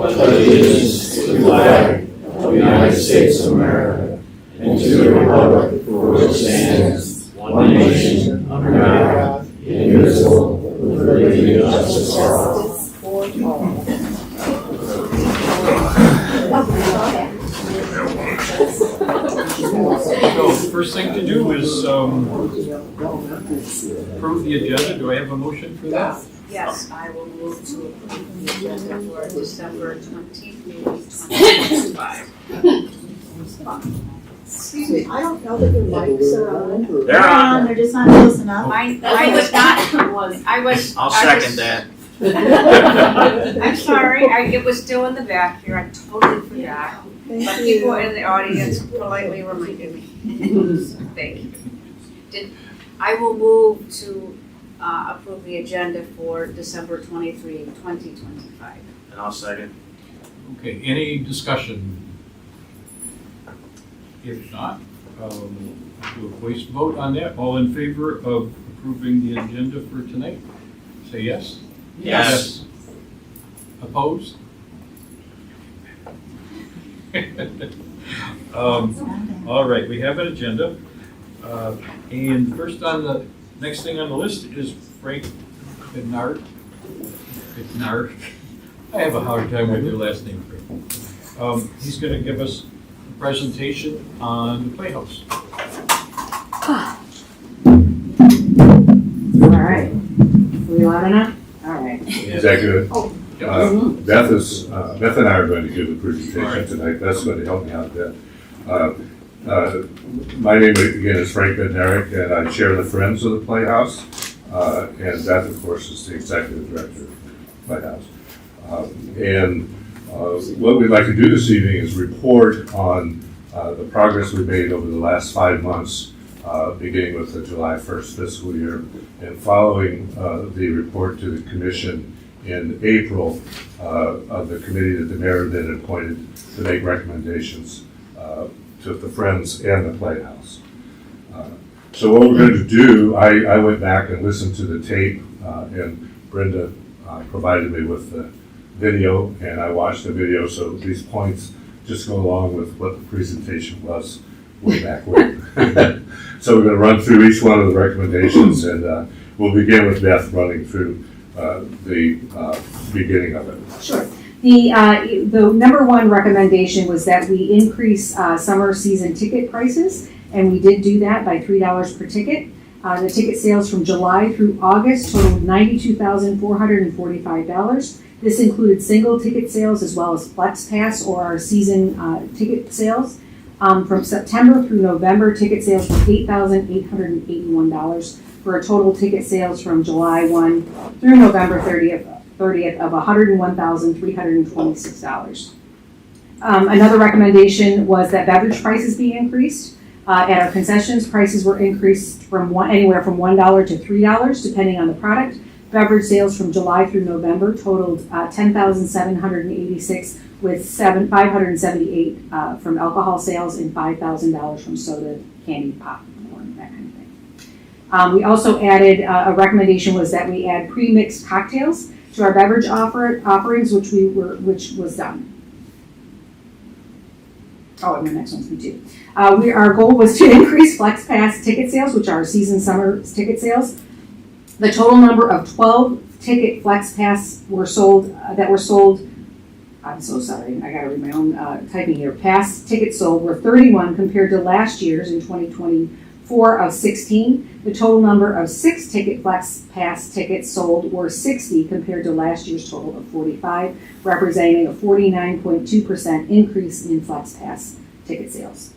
allegiance to the flag of the United States of America and to the republic for which it stands, one nation, under God, indivisible, with liberty and justice for all. So the first thing to do is approve the agenda. Do I have a motion for that? Yes, I will move to approve the agenda for December 23rd, 2025. Excuse me, I don't know that your mics are on. They're on. They're just not close enough. Mine was not, I'll second that. I'm sorry, it was still in the back here, I totally forgot. But people in the audience politely reminded me. Thank you. I will move to approve the agenda for December 23, 2025. And I'll second. Okay, any discussion? If not, I'll do a voice vote on that. All in favor of approving the agenda for tonight? Say yes. Yes. Opposed? All right, we have an agenda. And first on the next thing on the list is Frank Bednard. I have a hard time with your last name, Frank. He's going to give us a presentation on the Playhouse. All right. We loud enough? All right. Executive. Beth and I are going to give the presentation tonight. Beth's going to help me out a bit. My name again is Frank Bednarek, and I chair the Friends of the Playhouse. And Beth, of course, is the executive director of the Playhouse. What we'd like to do this evening is report on the progress we've made over the last 5 months, beginning with the July 1st fiscal year, and following the report to the Commission in April of the committee that the mayor then appointed to make recommendations to the Friends and the Playhouse. So what we're going to do, I went back and listened to the tape, and Brenda provided me with the video, and I watched the video, so these points just go along with what the presentation was way back when. So we're going to run through each one of the recommendations, and we'll begin with Beth running through the beginning of it. Sure. The number one recommendation was that we increase summer season ticket prices, and we did do that by $3 per ticket. The ticket sales from July through August totaled $92,445. This included single ticket sales as well as Flex Pass or our season ticket sales. From September through November, ticket sales were $8,881 for a total ticket sales from July 1 through November 30th of $101,326. Another recommendation was that beverage prices be increased. At our concessions, prices were increased from anywhere from $1 to $3 depending on the product. Beverage sales from July through November totaled $10,786 with $578 from alcohol sales and $5,000 from soda, candy, popcorn, that kind of thing. We also added, a recommendation was that we add pre-mixed cocktails to our beverage offerings, which was done. Oh, and the next one's me too. Our goal was to increase Flex Pass ticket sales, which are season summer ticket sales. The total number of 12 ticket Flex Pass were sold. I'm so sorry, I gotta read my own typing here. Pass tickets sold were 31 compared to last year's in 2024 of 16. The total number of 6 ticket Flex Pass tickets sold were 60 compared to last year's total of 45, representing a 49.2% increase in Flex Pass ticket sales.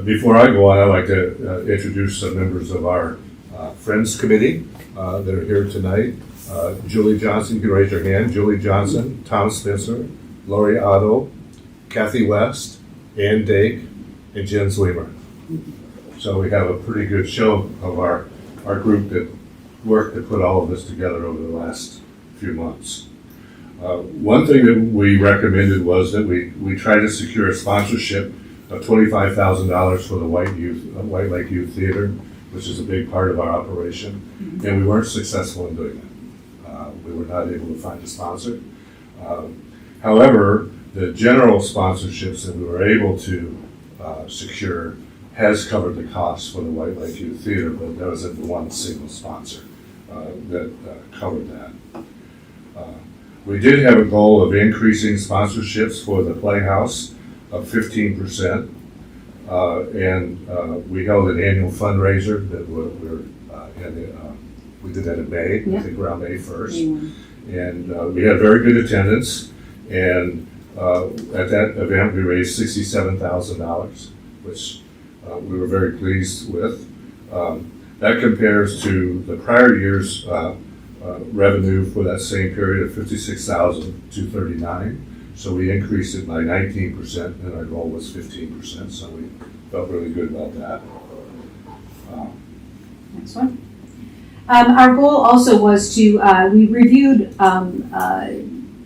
Before I go on, I'd like to introduce some members of our Friends Committee that are here tonight. Julie Johnson, you can raise your hand. Julie Johnson, Tom Spencer, Lori Otto, Kathy West, Ann Dake, and Jen Zwemer. So we have a pretty good show of our group that worked to put all of this together over the last few months. One thing that we recommended was that we try to secure a sponsorship of $25,000 for the White Lake Youth Theater, which is a big part of our operation, and we weren't successful in doing it. We were not able to find a sponsor. However, the general sponsorships that we were able to secure has covered the costs for the White Lake Youth Theater, but there wasn't one single sponsor that covered that. We did have a goal of increasing sponsorships for the Playhouse of 15%. And we held an annual fundraiser that we did that in May, I think around May 1st. And we had very good attendance. And at that event, we raised $67,000, which we were very pleased with. That compares to the prior year's revenue for that same period of $56,239. So we increased it by 19%, and our goal was 15%. So we felt really good about that. Next one. Our goal also was to, we reviewed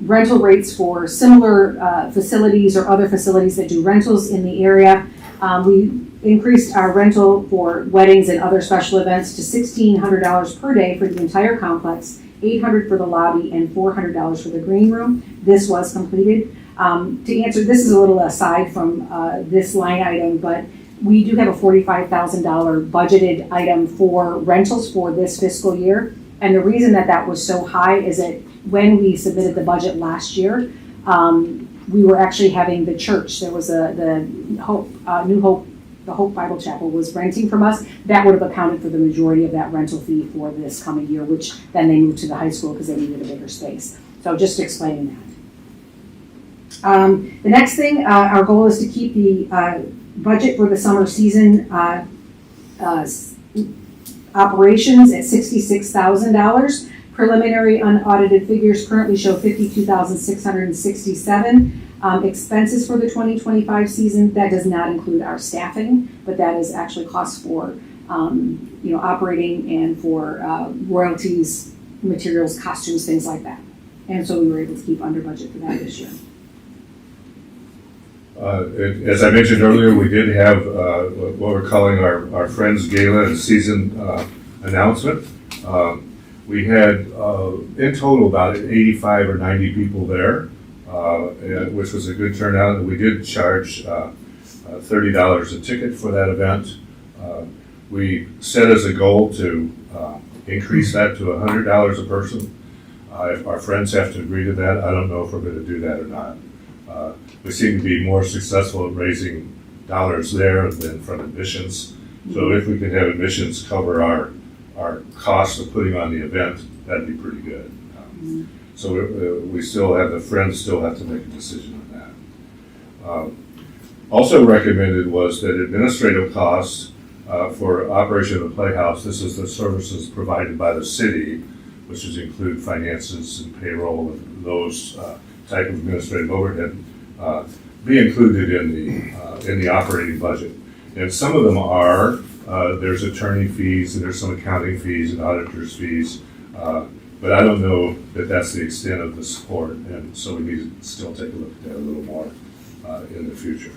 rental rates for similar facilities or other facilities that do rentals in the area. We increased our rental for weddings and other special events to $1,600 per day for the entire complex, $800 for the lobby, and $400 for the green room. This was completed. To answer, this is a little aside from this line item, but we do have a $45,000 budgeted item for rentals for this fiscal year. And the reason that that was so high is that when we submitted the budget last year, we were actually having the church, there was the Hope Bible Chapel was renting from us. That would have accounted for the majority of that rental fee for this coming year, which then they moved to the high school because they needed a bigger space. So just explaining that. The next thing, our goal is to keep the budget for the summer season operations at $66,000. Preliminary unaudited figures currently show $52,667. Expenses for the 2025 season, that does not include our staffing, but that is actually costs for operating and for royalties, materials, costumes, things like that. And so we were able to keep under budget for that this year. As I mentioned earlier, we did have what we're calling our Friends Gala and season announcement. We had in total about 85 or 90 people there, which was a good turnout. And we did charge $30 a ticket for that event. We set as a goal to increase that to $100 a person. If our friends have to agree to that, I don't know if we're going to do that or not. We seem to be more successful at raising dollars there than from admissions. So if we could have admissions cover our cost of putting on the event, that'd be pretty good. So we still have, the friends still have to make a decision on that. Also recommended was that administrative costs for operation of the Playhouse, this is the services provided by the city, which is include finances and payroll and those type of administrative overhead, be included in the operating budget. And some of them are, there's attorney fees and there's some accounting fees and auditor's fees, but I don't know that that's the extent of the support, and so we need to still take a look at that a little more in the future.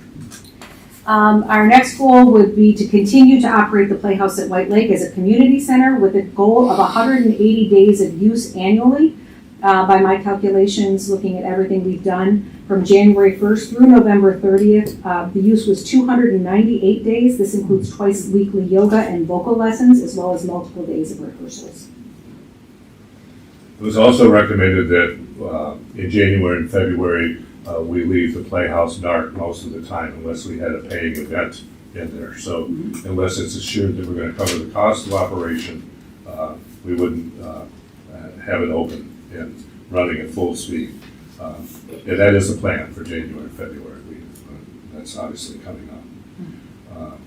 Our next goal would be to continue to operate the Playhouse at White Lake as a community center with a goal of 180 days of use annually. By my calculations, looking at everything we've done from January 1st through November 30th, the use was 298 days. This includes twice weekly yoga and vocal lessons, as well as multiple days of rehearsals. It was also recommended that in January and February, we leave the Playhouse dark most of the time unless we had a paying event in there. So unless it's assured that we're going to cover the cost of operation, we wouldn't have it open and running at full speed. And that is the plan for January and February. That's obviously coming up.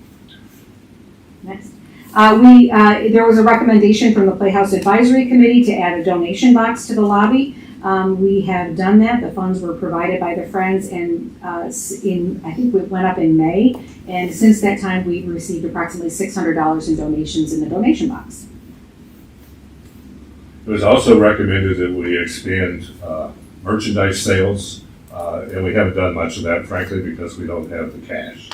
Next. There was a recommendation from the Playhouse Advisory Committee to add a donation box to the lobby. We have done that. The funds were provided by the Friends, and I think it went up in May. And since that time, we've received approximately $600 in donations in the donation box. It was also recommended that we expand merchandise sales, and we haven't done much of that, frankly, because we don't have the cash.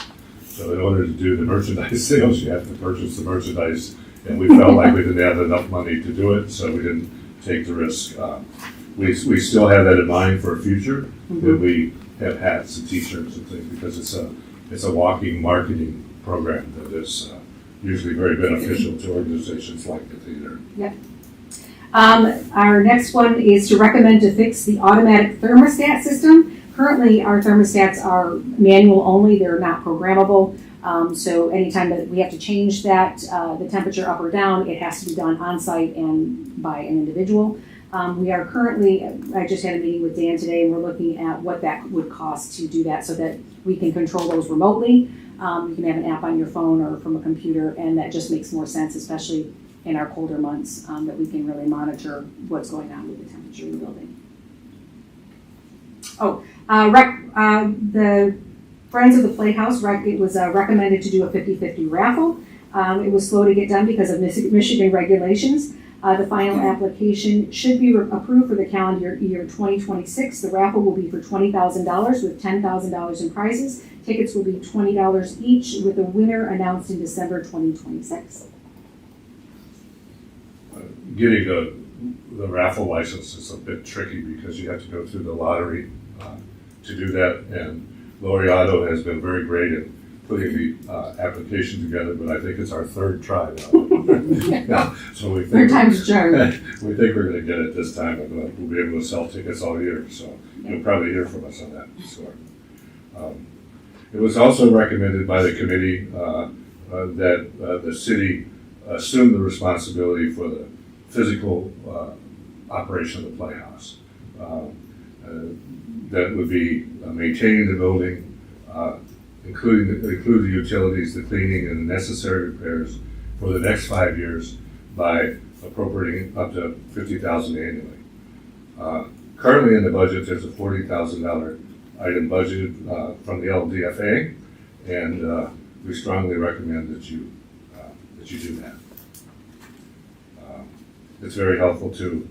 So in order to do the merchandise sales, you have to purchase the merchandise, and we felt like we didn't have enough money to do it, so we didn't take the risk. We still have that in mind for a future, that we have hats and t-shirts and things, because it's a walking marketing program that is usually very beneficial to organizations like the theater. Our next one is to recommend to fix the automatic thermostat system. Currently, our thermostats are manual only, they're not programmable. So anytime that we have to change that, the temperature up or down, it has to be done on site and by an individual. We are currently, I just had a meeting with Dan today, and we're looking at what that would cost to do that so that we can control those remotely. You can have an app on your phone or from a computer, and that just makes more sense, especially in our colder months, that we can really monitor what's going on with the temperature in the building. The Friends of the Playhouse, it was recommended to do a 50-50 raffle. It was slow to get done because of Michigan regulations. The final application should be approved for the calendar year 2026. The raffle will be for $20,000 with $10,000 in prizes. Tickets will be $20 each, with the winner announced in December 2026. Getting the raffle license is a bit tricky because you have to go through the lottery to do that, and Laureato has been very great at putting the application together, but I think it's our third try now. So we Third think, time's a charm. we think we're gonna get it this time, and we'll be able to sell tickets all year, so you'll probably hear from us on that score. It was also recommended by the committee that the city assume the responsibility for the physical operation of the Playhouse. That would be maintaining the building, include the utilities, the cleaning, and the necessary repairs for the next 5 years by appropriating up to $50,000 annually. Currently in the budget, there's a $40,000 item budgeted from the LDFA, and we strongly recommend that you do that. It's very helpful to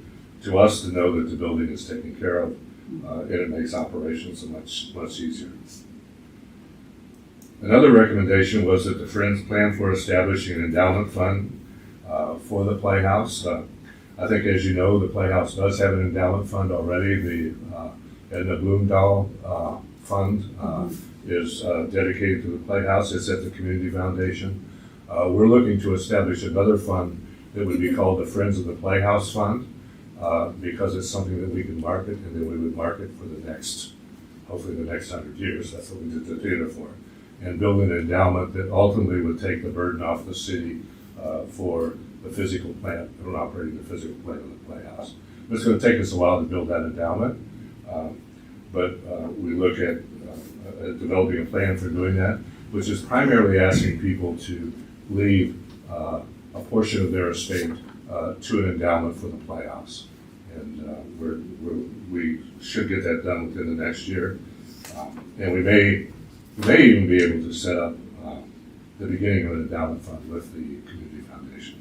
us to know that the building is taken care of, and it makes operations much easier. Another recommendation was that the Friends plan for establishing an endowment fund for the Playhouse. I think, as you know, the Playhouse does have an endowment fund already. The Edna Bloomdahl Fund is dedicated to the Playhouse. It's at the Community Foundation. We're looking to establish another fund that would be called the Friends of the Playhouse Fund, because it's something that we can market, and then we would market for the next, hopefully the next 100 years. That's what we did the theater for. And build an endowment that ultimately would take the burden off the city for the physical plant, and operating the physical plant of the Playhouse. It's going to take us a while to build that endowment, but we look at developing a plan for doing that, which is primarily asking people to leave a portion of their estate to an endowment for the Playhouse. And we should get that done within the next year. And we may even be able to set up the beginning of an endowment fund with the Community Foundation.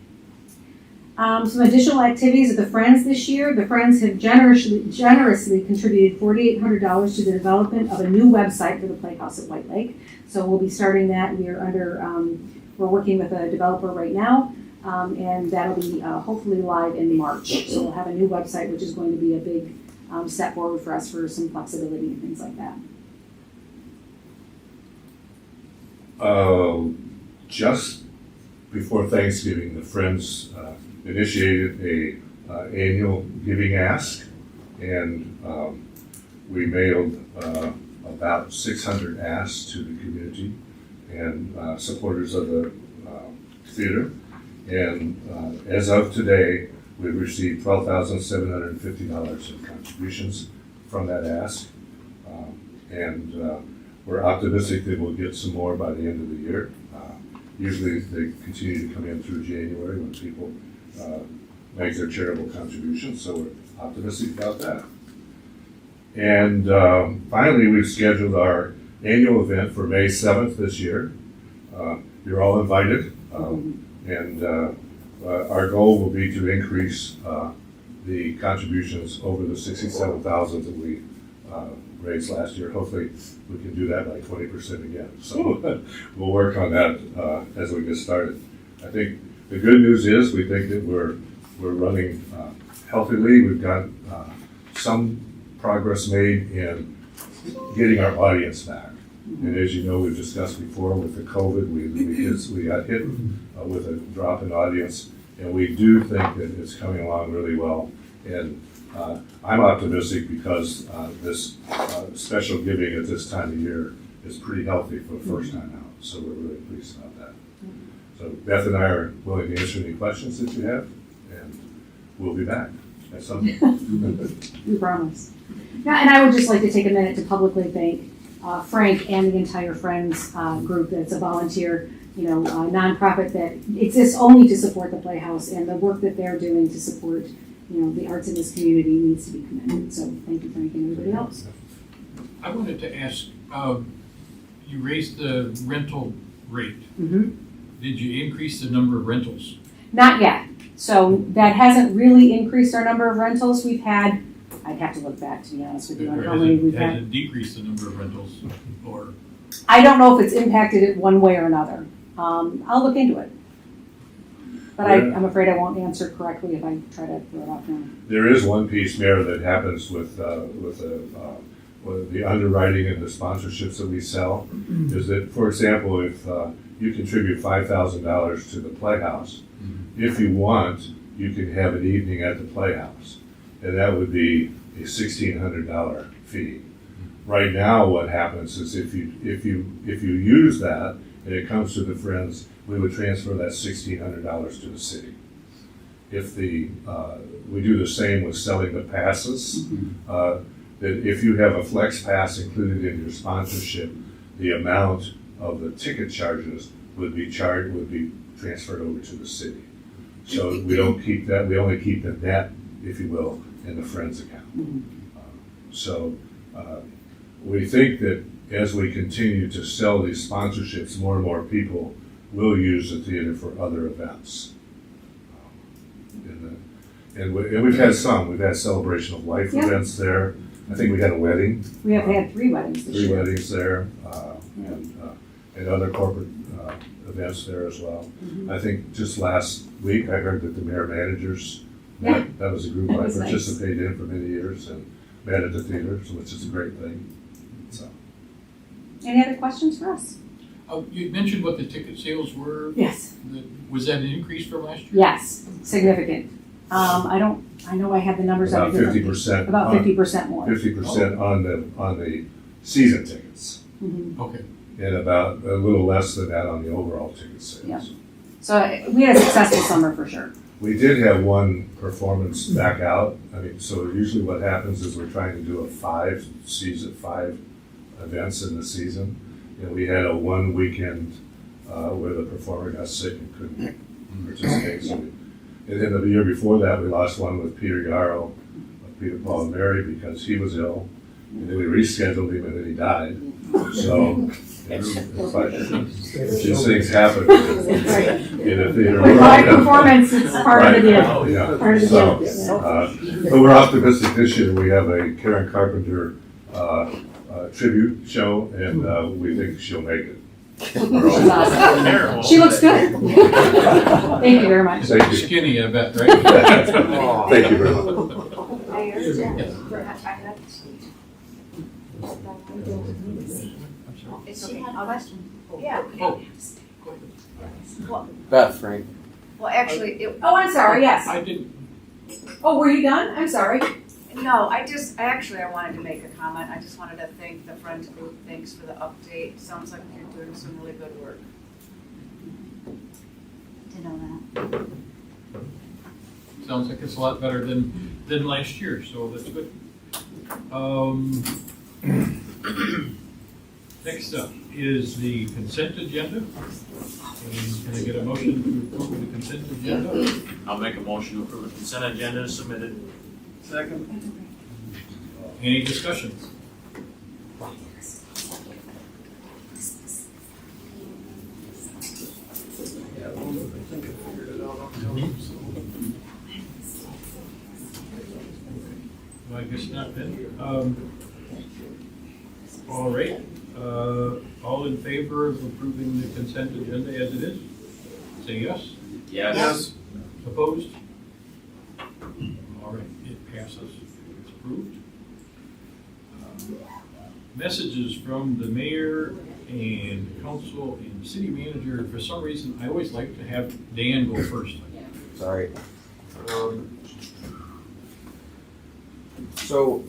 Some additional activities of the Friends this year. The Friends have generously contributed $4,800 to the development of a new website for the Playhouse at White Lake. So we'll be starting that. We're working with a developer right now, and that'll be hopefully live in March. So we'll have a new website, which is going to be a big step forward for us for some flexibility and things like that. Just before Thanksgiving, the Friends initiated a annual giving ask, and we mailed about 600 asks to the community and supporters of the theater. And as of today, we've received $12,750 in contributions from that ask, and we're optimistic that we'll get some more by the end of the year. Usually they continue to come in through January when people make their charitable contributions, so we're optimistic about that. And finally, we've scheduled our annual event for May 7th this year. You're all invited, and our goal will be to increase the contributions over the $67,000 that we raised last year. Hopefully we can do that by 20% again. So we'll work on that as we get started. I think the good news is we think that we're running healthily. We've got some progress made in getting our audience back. And as you know, we've discussed before with the COVID, we got hit with a drop in audience, and we do think that it's coming along really well. And I'm optimistic because this special giving at this time of year is pretty healthy for the first time out. So we're really pleased about that. So Beth and I are willing to answer any questions that you have, and we'll be back at some point. We promise. Yeah, and I would just like to take a minute to publicly thank Frank and the entire Friends group. That's a volunteer, nonprofit that exists only to support the Playhouse, and the work that they're doing to support, the arts in this community needs to be commended. So thank you, Frank, and everybody else. I wanted to ask, you raised the rental rate. Mm-hmm. Did you increase the number of rentals? Not yet. So that hasn't really increased our number of rentals. We've had, I'd have to look back to be honest with you on Or how has many it, we've has had. it decreased the number of rentals? Or I don't know if it's impacted it one way or another. I'll look into it. But I'm afraid I won't answer correctly if I try to throw it off now. There is one piece, Mayor, that happens with the underwriting and the sponsorships that we sell, is that, for example, if you contribute $5,000 to the Playhouse, if you want, you can have an evening at the Playhouse, and that would be a $1,600 fee. Right now, what happens is if you use that and it comes to the Friends, we would transfer that $1,600 to the city. If we do the same with selling the passes, that if you have a flex pass included in your sponsorship, the amount of the ticket charges would be transferred over to the city. So we don't keep that, we only keep the net, if you will, in the Friends account. We think that as we continue to sell these sponsorships, more and more people will use the theater for other events. And we've had some. We've had Celebration of Life events there. I think we had a wedding. We have had 3 weddings this year. 3 weddings there, and other corporate events there as well. I think just last week I heard that the mayor managers, that was a group I participated in for many years and met at the theater, which is a great thing. So. Any other questions for us? You mentioned what the ticket sales were. Yes. Was that an increase from last year? Yes, significant. I know I had the numbers. About 50%. About 50% more. 50% on the season tickets. Mm-hmm. Okay. And about a little less than that on the overall ticket sales. Yeah. So we had a successful summer for sure. We did have one performance back out. I mean, so usually what happens is we're trying to do 5 events in the season. And we had a 1 weekend where the performer got sick and couldn't participate. So and then the year before that, we lost one with Peter Yarrow, of Peter, Paul, and Mary, because he was ill. And then we rescheduled him, and then he died. So it's like, these things happen in a theater. With live performance, it's part of the deal. Yeah. Part of the So, deal. but we're optimistic this year. We have a Karen Carpenter tribute show, and we think she'll make it. She's awesome. She looks good. Thank you very much. Thank you. Skinny, I bet, right? Thank you very much. It's okay. Yeah. Oh, Beth, Frank. Well, actually, Oh, I'm sorry, yes. I didn't. Oh, were you done? I'm sorry. no, I wanted to make a comment. I just wanted to thank the Friends group. Thanks for the update. Sounds like you're doing some really good work. To know that. Sounds like it's a lot better than last year, so that's good. Next up is the consent agenda. And can I get a motion to approve the consent agenda? I'll make a motion to approve the consent agenda as submitted. Second. Any discussions? Well, I guess not then. All right, all in favor of approving the consent agenda as it is? Say yes. Yes. Opposed? All right. approved. Messages from the mayor and council and city manager. For some reason, I always like to have Dan go first. Sorry. So,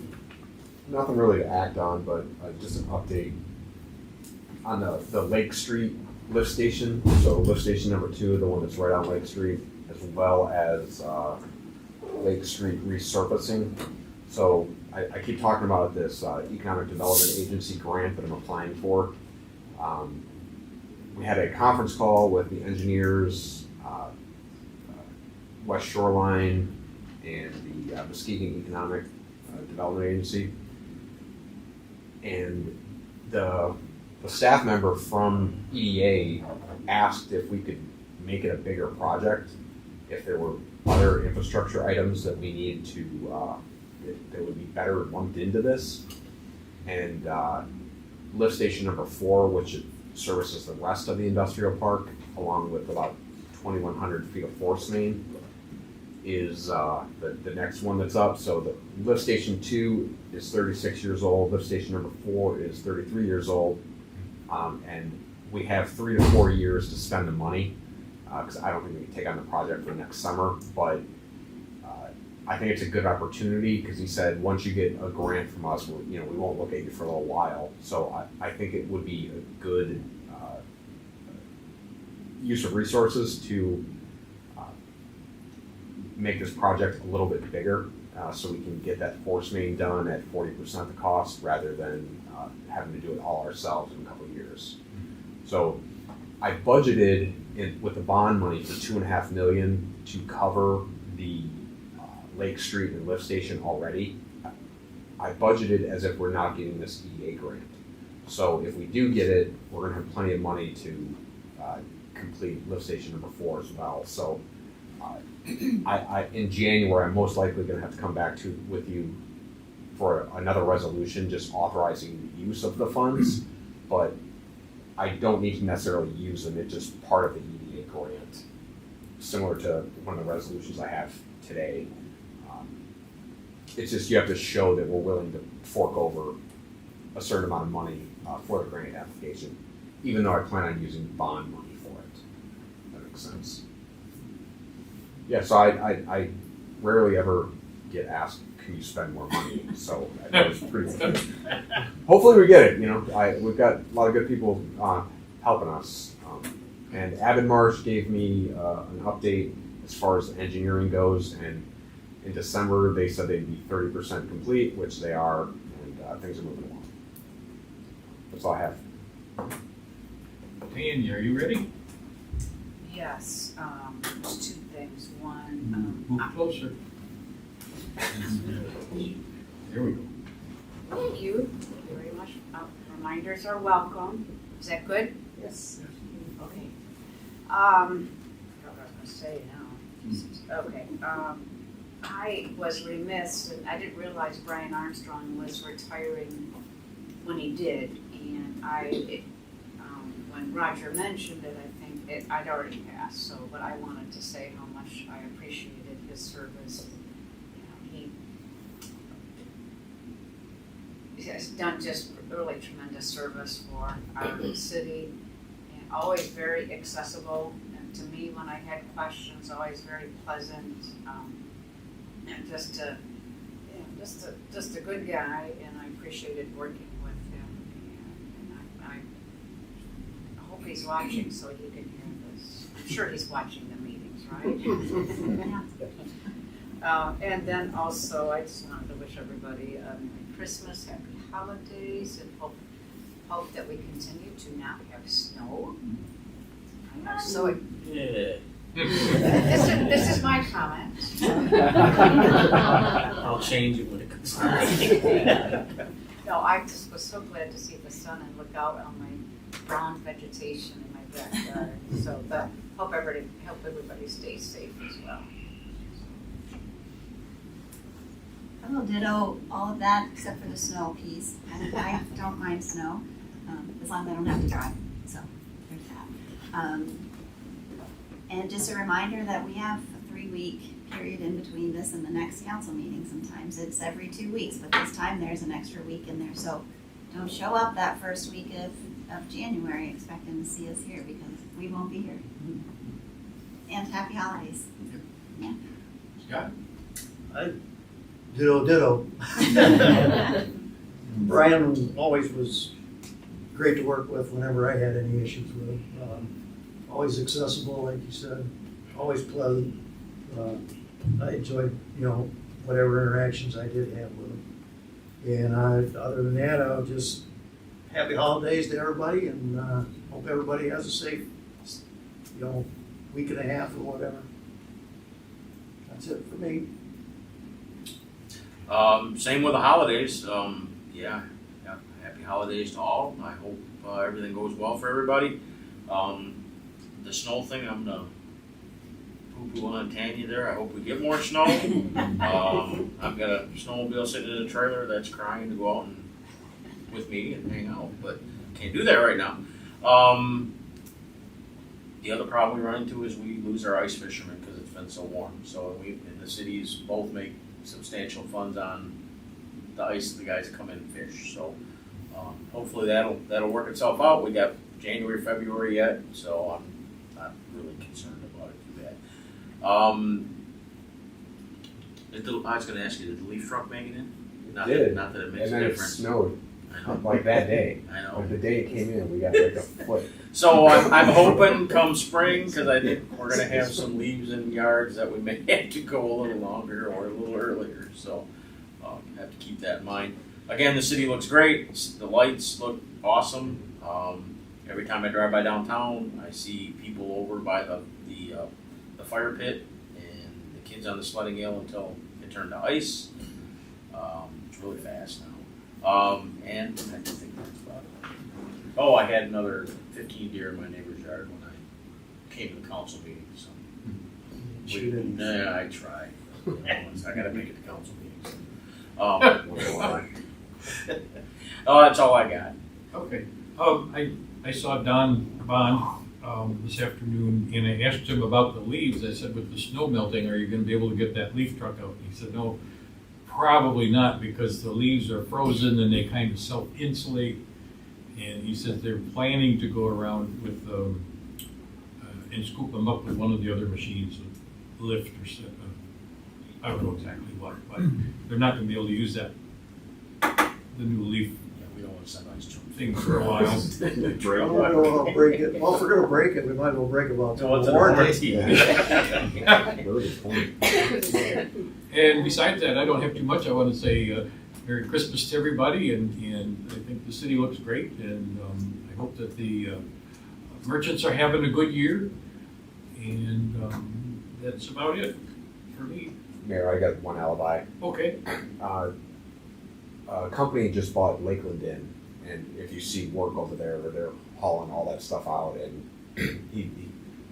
nothing really to act on, but just an update on the Lake Street lift station. So lift station number 2, the one that's right on Lake Street, as well as Lake Street resurfacing. So I keep talking about this Economic Development Agency grant that I'm applying for. We had a conference call with the engineers, West Shoreline, and the Muskegon Economic Development Agency. And the staff member from EDA asked if we could make it a bigger project, if there were other infrastructure items that we needed to, that would be better lumped into this. And lift station number 4, which services the rest of the industrial park, along with about 2,100 feet of force main, is the next one that's up. So the lift station 2 is 36 years old, lift station number 4 is 33 years old, and we have 3 to 4 years to spend the money, because I don't think we can take on the project for next summer, but I think it's a good opportunity, because he said, once you get a grant from us, we won't look at you for a little while. So I think it would be a good use of resources to make this project a little bit bigger, so we can get that force main done at 40% the cost, rather than having to do it all ourselves in a couple of years. So I budgeted with the bond money for $2.5 million to cover the Lake Street and lift station already. I budgeted as if we're not getting this EDA grant. So if we do get it, we're gonna have plenty of money to complete lift station number 4 as well. So in January, I'm most likely gonna have to come back with you for another resolution, just authorizing the use of the funds, but I don't need to necessarily use them. It's just part of the EDA grant, similar to one of the resolutions I have today. It's just you have to show that we're willing to fork over a certain amount of money for the grant application, even though I plan on using bond money for it. That makes sense. Yeah, so I rarely ever get asked, can you spend more money? So that was pretty good. Hopefully we get it, we've got a lot of good people helping us. And Abbott Marsh gave me an update as far as engineering goes, and in December they said they'd be 30% complete, which they are, and things are moving along. That's all I have. Tanya, are you ready? Yes, there's 2 things. One, Move closer. There we go. thank you very much. Reminders are welcome. Is that good? Yes. Okay. I forgot what I was gonna say now. Okay, I was remiss, and I didn't realize Brian Armstrong was retiring when he did, and when Roger mentioned it, I think I'd already passed, but I wanted to say how much I appreciated his service. He has done just really tremendous service for our city, and always very accessible, and to me, when I had questions, always very pleasant, and just a good guy, and I appreciated working with him, and I hope he's watching so he can hear this. I'm sure he's watching the meetings, right? And then also, I just wanted to wish everybody a Merry Christmas, Happy Holidays, and hope that we continue to not have snow. I know, so Yeah. this is my comment. I'll change it when it comes time. No, I just was so glad to see the sun and look out on my brown vegetation in my backyard. So, but hope everybody stays safe as well. I will ditto all of that except for the snow piece. I don't mind snow, as long as I don't have to drive, so there's that. And just a reminder that we have 3 weeks 2-week period in between this and the next council meeting. Sometimes it's every 2 weeks, but this time there's an extra week in there. So don't show up that first week of January expecting to see us here because we won't be here. And happy holidays. Scott? Ditto. Brian always was great to work with whenever I had any issues with him. Always accessible, like you said, always pleasant. I enjoyed, whatever interactions I did have with him. And other than that, I'll just happy holidays to everybody and hope everybody has a safe, week and a half or whatever. That's it for me. Same with the holidays. Happy holidays to all. I hope everything goes well for everybody. The snow thing, I'm gonna poo-poo on Tanya there. I hope we get more snow. I've got a snowmobile sitting in a trailer that's crying to go out and with me and hang out, but can't do that right now. The other problem we run into is we lose our ice fishermen because it's been so warm. So we in the cities both make substantial funds on the ice the guys that come in and fish. So hopefully that'll work itself out. We got January, February yet, so I'm not really concerned about it too bad. I was going to ask you, did the leaf truck make it in? Not that it makes and a then difference. It snowed I know. like that day. I know. But the day it came in, we got like a foot. So I'm hoping come spring, because I think we're going to have some leaves in yards that we may have to go a little longer or a little earlier. So have to keep that in mind. Again, the city looks great. The lights look awesome. Every time I drive by downtown, I see people over by the fire pit and the kids on the sledding hill until it turned to ice. It's really fast now. And I think that's about it. Oh, I had another 15 deer in my neighbor's yard when I came to the council meeting. So I tried. I got to make it to council meetings. That's all I got. Okay. I saw Don Bond this afternoon, and I asked him about the leaves. I said, with the snow melting, are you going to be able to get that leaf truck out? And he said, no, probably not, because the leaves are frozen and they kind of self-insulate. And he said they're planning to go around with and scoop them up with one of the other machines, with lift or something. I don't know exactly what, but they're not going to be able to use that, the new leaf We don't want to send ice to them. thing for a while. I don't want to break it. Well, if we're gonna break it, we might as well break it while it's So what's on the warranty. warranty? And besides that, I don't have too much. I want to say Merry Christmas to everybody, and I think the city looks great, and I hope that the merchants are having a good year, and that's about it for me. Mayor, I got one alibi. Okay. A company just bought Lakeland Inn, and if you see work over there, they're hauling all that stuff out. And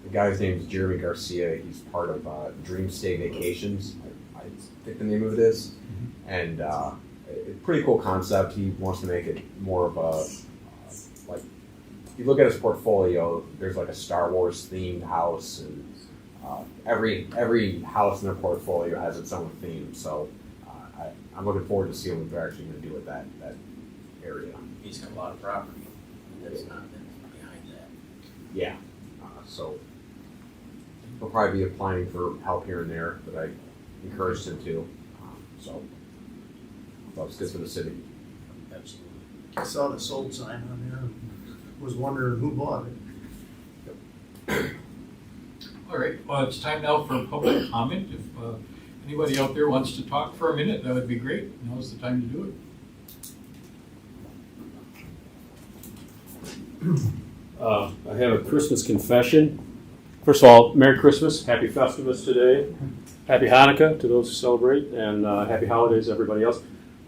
the guy's name is Jeremy Garcia. He's part of Dream Stay Vacations, I think the name of it is. And a pretty cool concept. He wants to make it more of a like. If you look at his portfolio, there's like a Star Wars themed house, and every house in their portfolio has its own theme. So I'm looking forward to seeing what they're actually going to do with that area. He's got a lot of property that's not behind that. Yeah. So he'll probably be applying for help here and there, but I encouraged him to. So that was good for the city. Absolutely. I saw the sold sign on there. Was wondering who bought it. All right. Well, it's time now for public comment. If anybody out there wants to talk for a minute, that would be great. Now's the time to do it. I have a Christmas confession. First of all, Merry Christmas, Happy Festivus today, Happy Hanukkah to those who celebrate, and Happy Holidays to everybody else.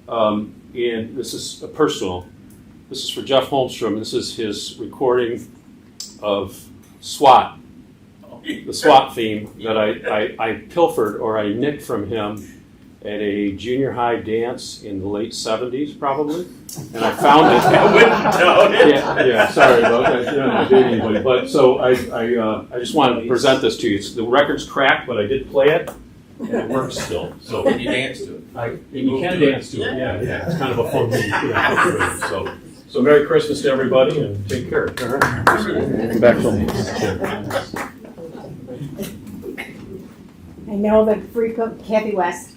And this is a personal. This is for Jeff Holmstrom. This is his recording of SWAT, the SWAT theme that I pilfered or I nicked from him at a junior high dance in the late 70s, probably. And I found it. I wouldn't doubt it. Yeah, sorry about that. You don't have to date anybody. But so I just wanted to present this to you. The record's cracked, but I did play it, and it works still. So Can you dance to it? and you can dance to it. Yeah. It's kind of a fun thing. So Merry Christmas to everybody, and take care. Come back home. I know that frequent, Kathy West.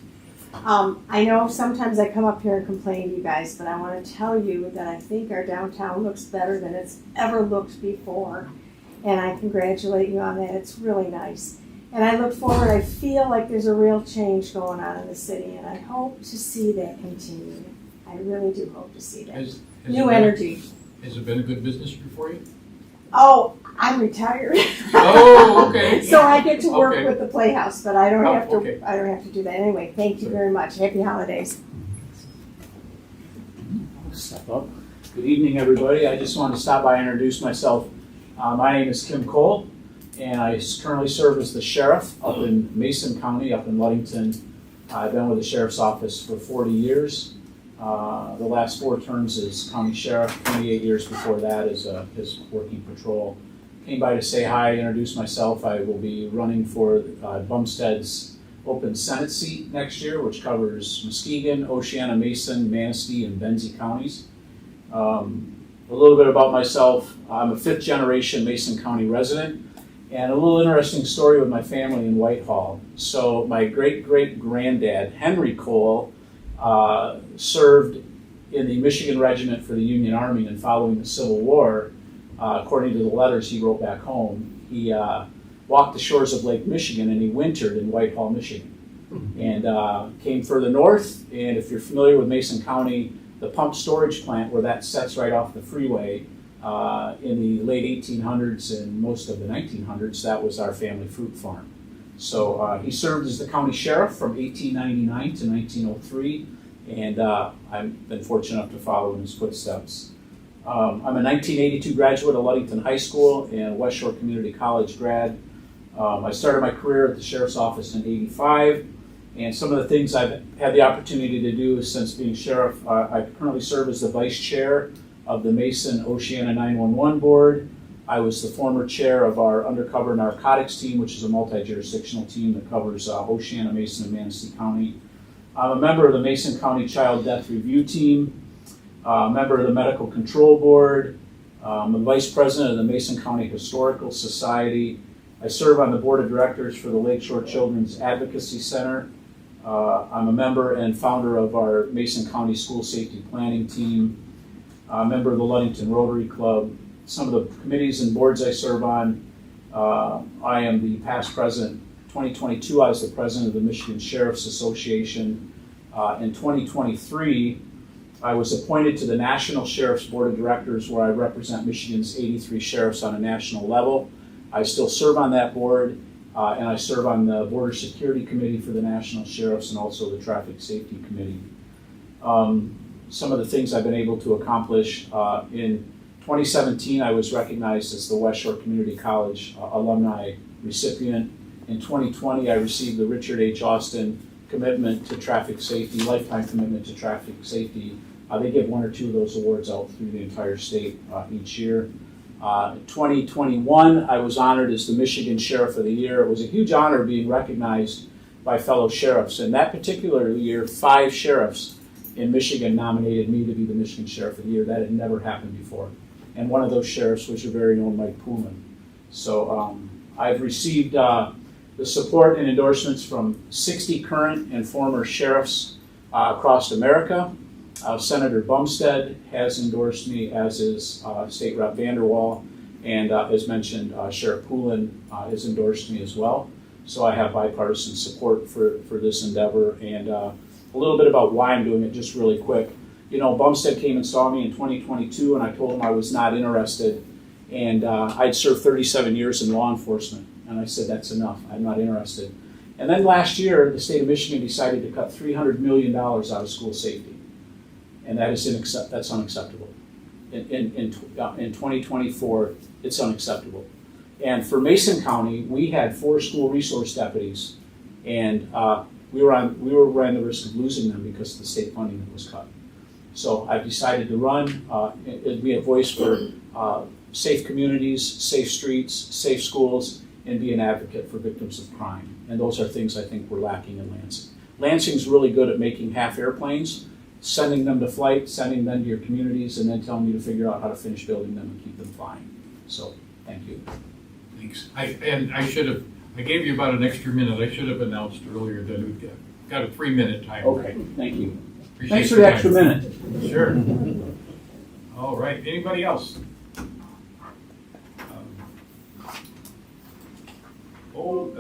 I know sometimes I come up here and complain to you guys, but I want to tell you that I think our downtown looks better than it's ever looked before. And I congratulate you on that. It's really nice. And I look forward, I feel like there's a real change going on in the city, and I hope to see that continue. I really do hope to see that. Has New it been- energy. Has it been a good business year for you? Oh, I'm retired. Oh, okay. So I get to work Okay. with the Playhouse, but I don't Oh, have to. okay. I don't have to do that anyway. Thank you very much. Happy holidays. Step up. Good evening, everybody. I just wanted to stop by and introduce myself. My name is Kim Cole, and I currently serve as the sheriff up in Mason County, up in Ludington. I've been with the sheriff's office for 40 years. The last 4 terms as county sheriff, 28 years before that as working patrol. Came by to say hi, introduce myself. I will be running for Bumstead's open Senate seat next year, which covers Muskegon, Oceana, Mason, Manistee, and Benzie counties. A little bit about myself. I'm a 5th generation Mason County resident, and a little interesting story with my family in Whitehall. So my great-great-granddad, Henry Cole, served in the Michigan Regiment for the Union Army, and following the Civil War, according to the letters he wrote back home, he walked the shores of Lake Michigan and he wintered in Whitehall, Michigan, and came further north. And if you're familiar with Mason County, the pump storage plant where that sets right off the freeway in the late 1800s and most of the 1900s, that was our family fruit farm. So he served as the county sheriff from 1899 to 1903, and I've been fortunate enough to follow in his footsteps. I'm a 1982 graduate of Ludington High School and West Shore Community College grad. I started my career at the sheriff's office in '85, and some of the things I've had the opportunity to do since being sheriff, I currently serve as the vice chair of the Mason Oceana 911 board. I was the former chair of our undercover narcotics team, which is a multi-jurisdictional team that covers Oceana, Mason, and Manistee County. I'm a member of the Mason County Child Death Review Team, a member of the Medical Control Board. I'm a vice president of the Mason County Historical Society. I serve on the board of directors for the Lakeshore Children's Advocacy Center. I'm a member and founder of our Mason County School Safety Planning Team, a member of the Ludington Rotary Club. Some of the committees and boards I serve on, I am the past president. 2022, I was the president of the Michigan Sheriff's Association. In 2023, I was appointed to the National Sheriff's Board of Directors, where I represent Michigan's 83 sheriffs on a national level. I still serve on that board, and I serve on the Border Security Committee for the National Sheriffs and also the Traffic Safety Committee. Some of the things I've been able to accomplish in 2017, I was recognized as the West Shore Community College alumni recipient. In 2020, I received the Richard H. Austin Commitment to Traffic Safety, Lifetime Commitment to Traffic Safety. They give 1 or 2 of those awards out through the entire state each year. 2021, I was honored as the Michigan Sheriff of the Year. It was a huge honor being recognized by fellow sheriffs. And that particular year, 5 sheriffs in Michigan nominated me to be the Michigan Sheriff of the Year. That had never happened before. And one of those sheriffs was your very own Mike Poolman. So I've received the support and endorsements from 60 current and former sheriffs across America. Senator Bumstead has endorsed me, as is State Rep Vanderwall, and as mentioned, Sheriff Poulin has endorsed me as well. So I have bipartisan support for this endeavor, and a little bit about why I'm doing it, just really quick. You know, Bumstead came and saw me in 2022, and I told him I was not interested, and I'd served 37 years in law enforcement, and I said, that's enough, I'm not interested. And then last year, the state of Michigan decided to cut $300 million out of school safety. And that's unacceptable. In 2024, it's unacceptable. And for Mason County, we had 4 school resource deputies, and we ran the risk of losing them because of the state funding that was cut. So I've decided to run, and be a voice for safe communities, safe streets, safe schools, and be an advocate for victims of crime. And those are things I think we're lacking in Lansing. Lansing's really good at making half airplanes, sending them to flight, sending them to your communities, and then telling you to figure out how to finish building them and keep them flying. So, thank you. Thanks. I gave you about an extra minute. I should have announced earlier that we've got a 3-minute time. Okay, thank you. Appreciate Thanks for your the time. extra minute. Sure. All right, anybody else?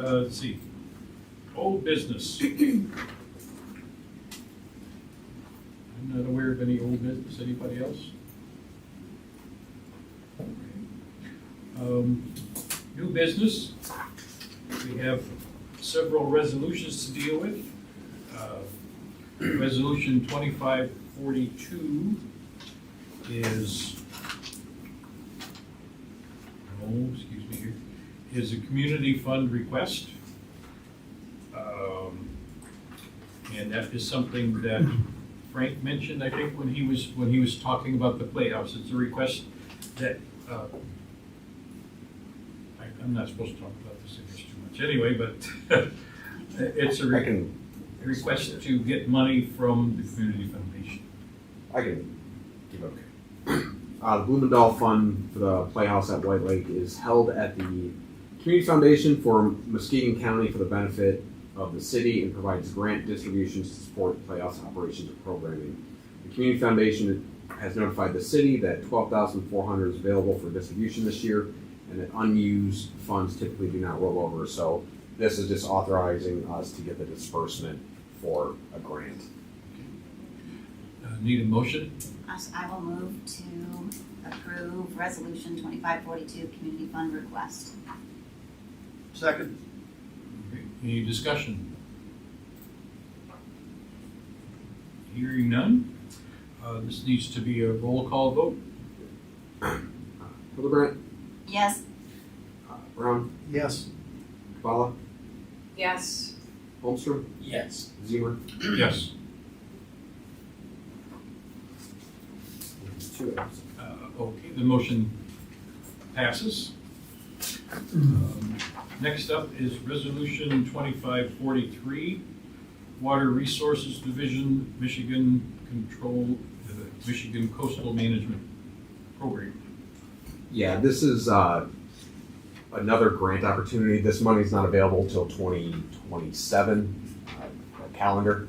Let's see. Old business. I'm not aware of any old business. Anybody else? New business. We have several resolutions to deal with. Resolution 2542 is, is a community fund request. And that is something that Frank mentioned, I think, when he was talking about the Playhouse. It's a request that, I'm not supposed to talk about this too much anyway, but it's a request to get money from the Community Foundation. I can give okay. The Bloomendal Fund for the Playhouse at White Lake is held at the Community Foundation for Muskegon County for the benefit of the city and provides grant distributions to support Playhouse operations and programming. The Community Foundation has notified the city that $12,400 is available for distribution this year, and that unused funds typically do not roll over. So this is just authorizing us to get the disbursement for a grant. Need a motion? I will move to approve Resolution 2542 Community Fund Request. Second. Okay. Any discussion? Hearing none. This needs to be a roll call vote. Hildebrandt, Yes. Brown, Yes. Kabala, Yes. Holmstrom, Yes. Zemer. Yes. Two. Okay, the motion passes. Next up is Resolution 2543, Water Resources Division, Michigan Michigan Coastal Management Program. Yeah, this is another grant opportunity. This money's not available till 2027 calendar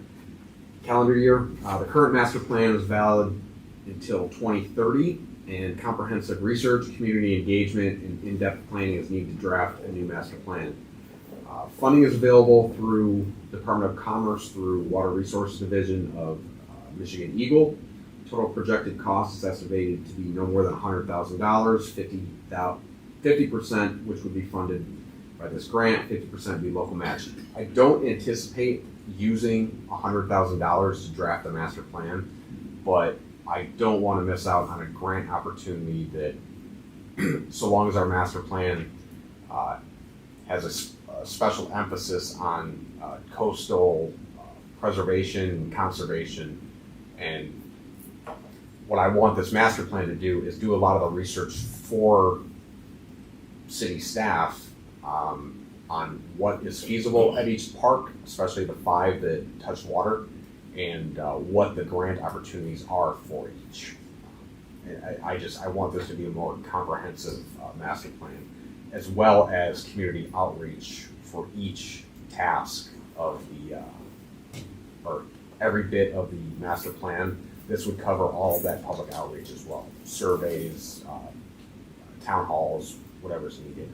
year. The current master plan is valid until 2030, and comprehensive research, community engagement, and in-depth planning is needed to draft a new master plan. Funding is available through Department of Commerce through Water Resources Division of Michigan Eagle. Total projected cost is estimated to be no more than $100,000, 50%, which would be funded by this grant, 50% would be local match. I don't anticipate using $100,000 to draft a master plan, but I don't want to miss out on a grant opportunity that, so long as our master plan has a special emphasis on coastal preservation and conservation. And what I want this master plan to do is do a lot of the research for city staff on what is feasible at each park, especially the 5 that touch water, and what the grant opportunities are for each. And I want this to be a more comprehensive master plan, as well as community outreach for each task of the, or every bit of the master plan. This would cover all of that public outreach as well, surveys, town halls, whatever's needed.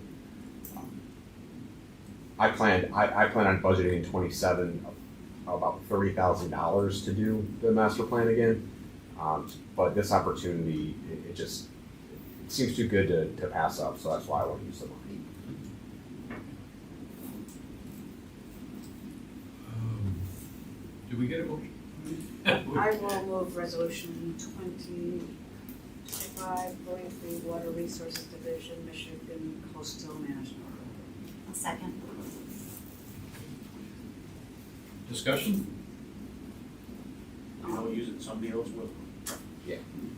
I plan on budgeting in 27 about $30,000 to do the master plan again. But this opportunity, it seems too good to pass up, so that's why I want to use the money. Do we get a motion? I will move Resolution 2543, Water Resources Division, Michigan Coastal Management Program. A second. Discussion? You don't use it, somebody else will.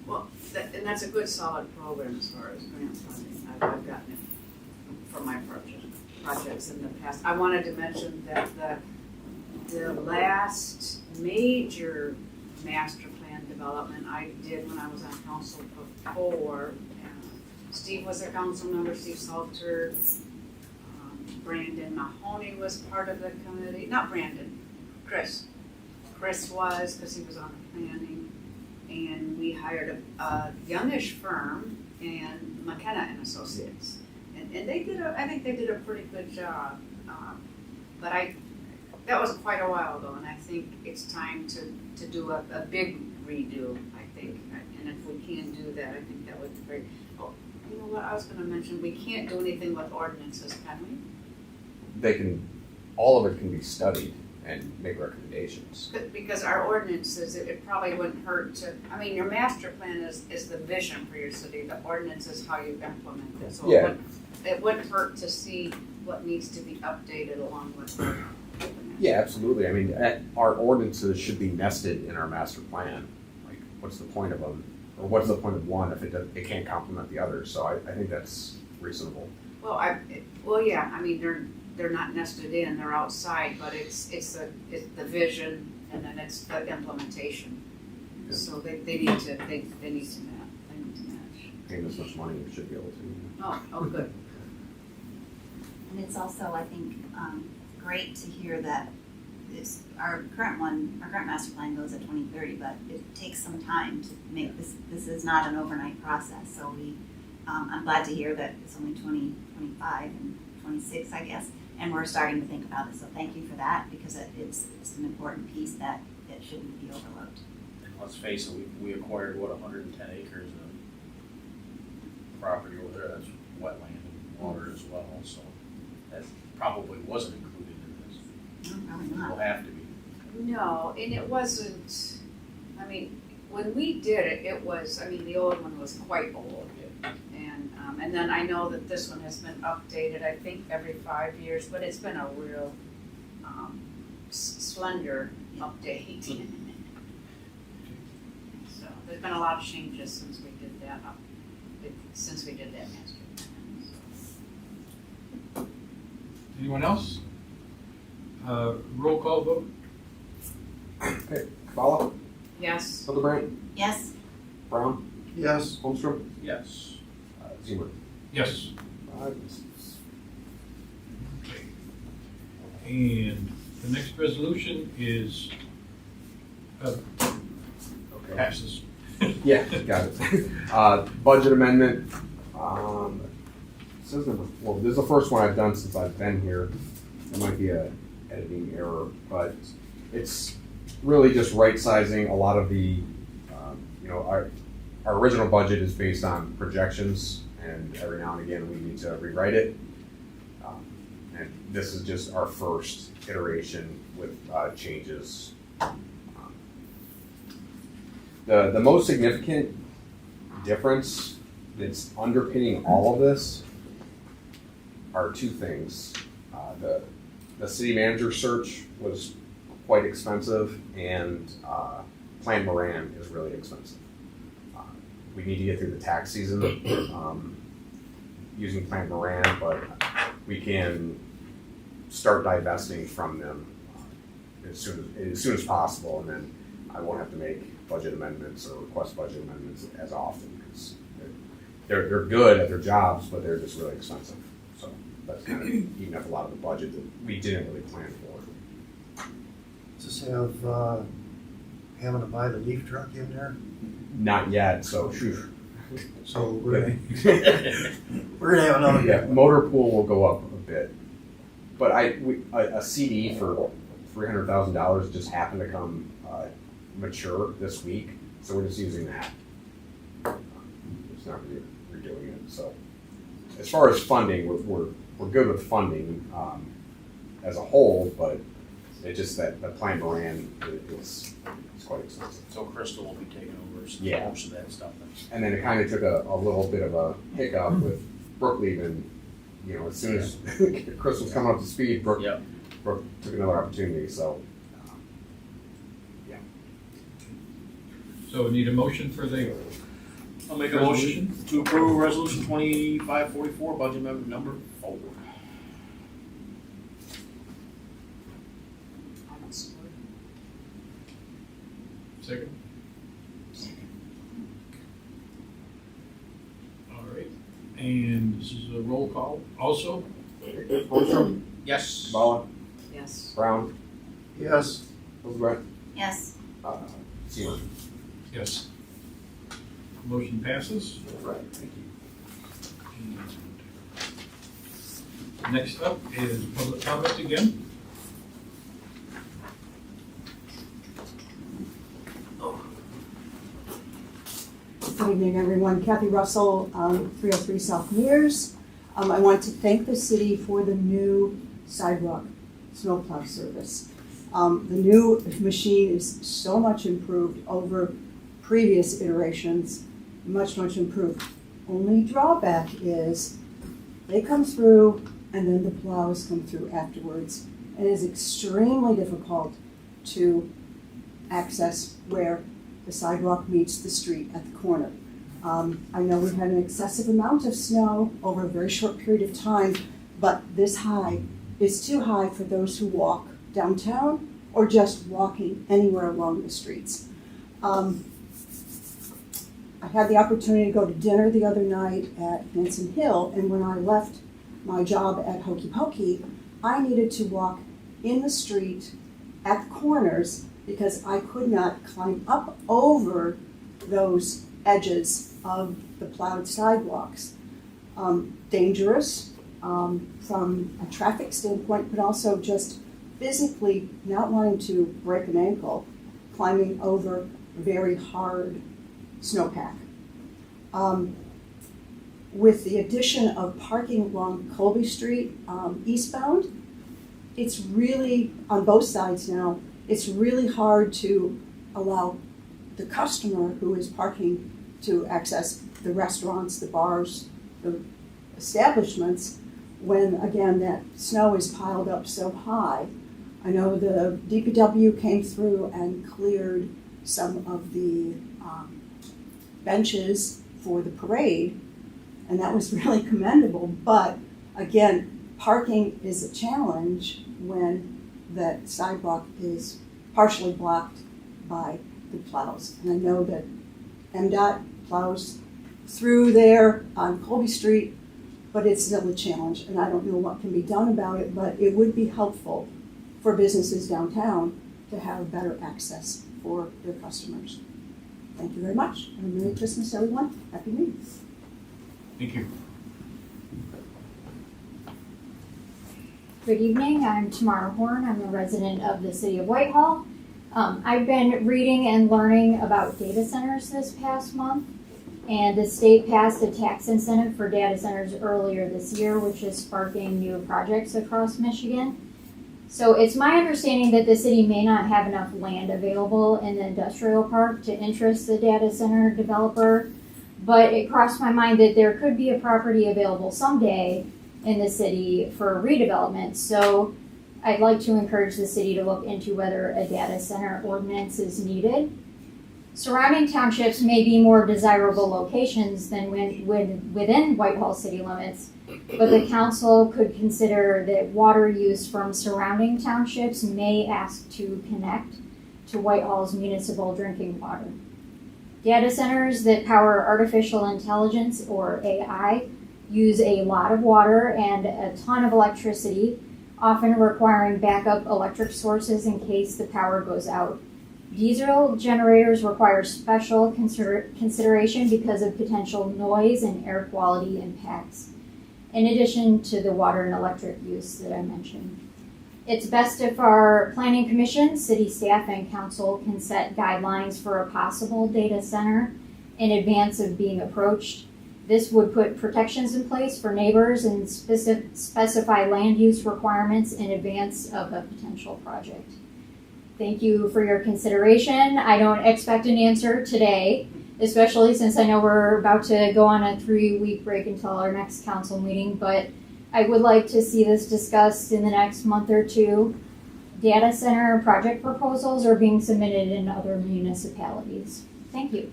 Well, and that's a good solid program as far as grant funding. I've gotten it for my projects in the past. I wanted to mention that the last major master plan development I did when I was on council before, Steve was a council member, Steve Salter, Brandon Mahoney was part of the committee, not Brandon, Chris. Chris was, because he was on the planning, and we hired a youngish firm and McKenna and Associates. And they did I think they did a pretty good job. But that was quite a while ago, and I think it's time to do a big redo, I think. And if we can do that, I think that would be great. Oh, you know what, I was gonna mention, we can't do anything with ordinances, can we? They can, all of it can be studied and make recommendations. Because our ordinances, it probably wouldn't hurt to, I mean, your master plan is the vision for your city, the ordinance is how you implement it. So Yeah. it wouldn't hurt to see what needs to be updated along with the Yeah, absolutely. I mean, our ordinances should be nested in our master plan. Like, what's the point of them? Or what's the point of one if it can't complement the other? So I think that's reasonable. Well, yeah, I mean, they're not nested in, they're outside, but it's the vision and then it's the implementation. Yeah. So they need to match. Paying this much money, we should be able to. Oh, good. And it's also, I think, great to hear that our current master plan goes at 2030, but it takes some time to make this is not an overnight process. So I'm glad to hear that it's only 2025 and 26, I guess, and we're starting to think about it. So thank you for that, because it's an important piece that shouldn't be overlooked. And let's face it, we acquired, 110 acres of property over there, that's wetland and water as well, so that probably wasn't included in this. No, probably It not. will have to be. No, and it wasn't, I mean, when we did it, the old one was quite old. And then I know that this one has been updated, I think every 5 years, but it's been a real slender update. So there's been a lot of changes since we did that master plan. So. Anyone else? Roll call vote? Okay, Kabbalah, Yes. Hildebrand, Yes, Brown, Yes, Holmstrom, Yes. Zemer. Yes. Okay. And the next resolution is passes. Yeah, got it. Budget amendment. Says number 4. This is the first one I've done since I've been here. It might be a editing error, but it's really just right sizing a lot of the, our original budget is based on projections, and every now and again we need to rewrite it. And this is just our first iteration with changes. The most significant difference that's underpinning all of this are two things. The city manager search was quite expensive, and Plan Moran is really expensive. We need to get through the tax season using Plan Moran, but we can start divesting from them as soon as possible, and then I won't have to make budget amendments or request budget amendments as often, because they're good at their jobs, but they're just really expensive. So that's kind of eating up a lot of the budget that we didn't really plan for. just having to buy the leaf truck in there, Not yet, so phew. so we're gonna have another. Yeah, motor pool will go up a bit, but a CD for $300,000 just happened to come mature this week, so we're just using that. It's not redoing it. So as far as funding, we're good with funding as a whole, but it's just that the Plan Moran is quite expensive. So Crystal will be taking over Yeah. most of that stuff. And then it kind of took a little bit of a hiccup with Brooke leaving. As soon as Chris was coming up to speed, Brooke Yep. took another opportunity. So So we need a motion for the I'll make a motion to approve resolution 2544, budget amendment number 4. second. All right, and this is a roll call also. Holmstrom, Yes. Bala, Yes. Brown, Yes, Hildebrand, Yes, Seaman. Yes. Motion passes. Right, thank you. Next up is public comment again. Good evening, everyone. Kathy Russell, 303 South Mears. I want to thank the city for the new sidewalk snowplow service. The new machine is so much improved over previous iterations, much improved. Only drawback is they come through and then the plows come through afterwards. It is extremely difficult to access where the sidewalk meets the street at the corner. I know we've had an excessive amount of snow over a very short period of time, but this high is too high for those who walk downtown or just walking anywhere along the streets. I had the opportunity to go to dinner the other night at Hanson Hill, and when I left my job at Hokey Pokey, I needed to walk in the street at the corners because I could not climb up over those edges of the plowed sidewalks. Dangerous from a traffic standpoint, but also just physically not wanting to break an ankle climbing over very hard snowpack. With the addition of parking along Colby Street eastbound, it's really, on both sides now, it's really hard to allow the customer who is parking to access the restaurants, the bars, the establishments, when again that snow is piled up so high. I know the DPW came through and cleared some of the benches for the parade, and that was really commendable, but again, parking is a challenge when that sidewalk is partially blocked by the plows. And I know that MDOT plows through there on Colby Street, but it's still a challenge, and I don't know what can be done about it, but it would be helpful for businesses downtown to have better access for their customers. Thank you very much, and Merry Christmas, everyone. Happy New Year. Thank you. Good evening, I'm Tamara Horn. I'm a resident of the City of Whitehall. I've been reading and learning about data centers this past month, and the state passed a tax incentive for data centers earlier this year, which is sparking new projects across Michigan. So it's my understanding that the city may not have enough land available in the industrial park to interest the data center developer, but it crossed my mind that there could be a property available someday in the city for redevelopment. So I'd like to encourage the city to look into whether a data center ordinance is needed. Surrounding townships may be more desirable locations than within Whitehall city limits, but the council could consider that water use from surrounding townships may ask to connect to Whitehall's municipal drinking water. Data centers that power artificial intelligence, or AI, use a lot of water and a ton of electricity, often requiring backup electric sources in case the power goes out. Diesel generators require special consideration because of potential noise and air quality impacts, in addition to the water and electric use that I mentioned. It's best if our planning commission, city staff, and council can set guidelines for a possible data center in advance of being approached. This would put protections in place for neighbors and specify land use requirements in advance of a potential project. Thank you for your consideration. I don't expect an answer today, especially since I know we're about to go on a 3-week break until our next council meeting, but I would like to see this discussed in the next month or two. Data center project proposals are being submitted in other municipalities. Thank you.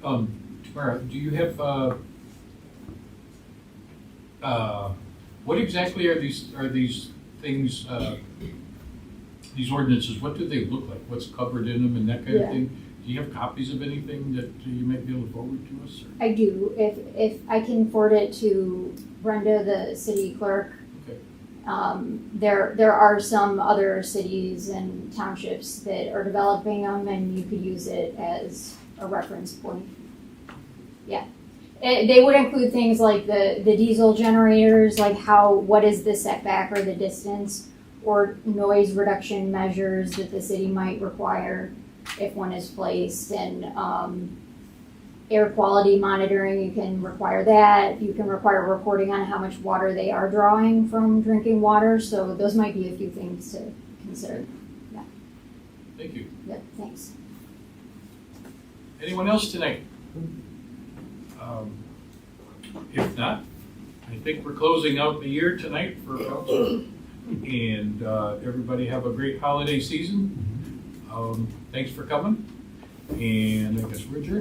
Tamara, do you have, what exactly are these things, these ordinances, what do they look like? What's covered in them and that kind of Yeah. thing? Do you have copies of anything that you might be able to forward to us? Or? I do. If I can forward it to Brenda, the city clerk. Okay. There are some other cities and townships that are developing them, and you could use it as a reference point. Yeah. They would include things like the diesel generators, like what is the setback or the distance, or noise reduction measures that the city might require if one is placed, and air quality monitoring, you can require that. You can require reporting on how much water they are drawing from drinking water, so those might be a few things to consider. Thank you. Yep, thanks. Anyone else tonight? If not, I think we're closing out the year tonight for council. And everybody have a great holiday season. Thanks for coming. And I guess we're adjourned.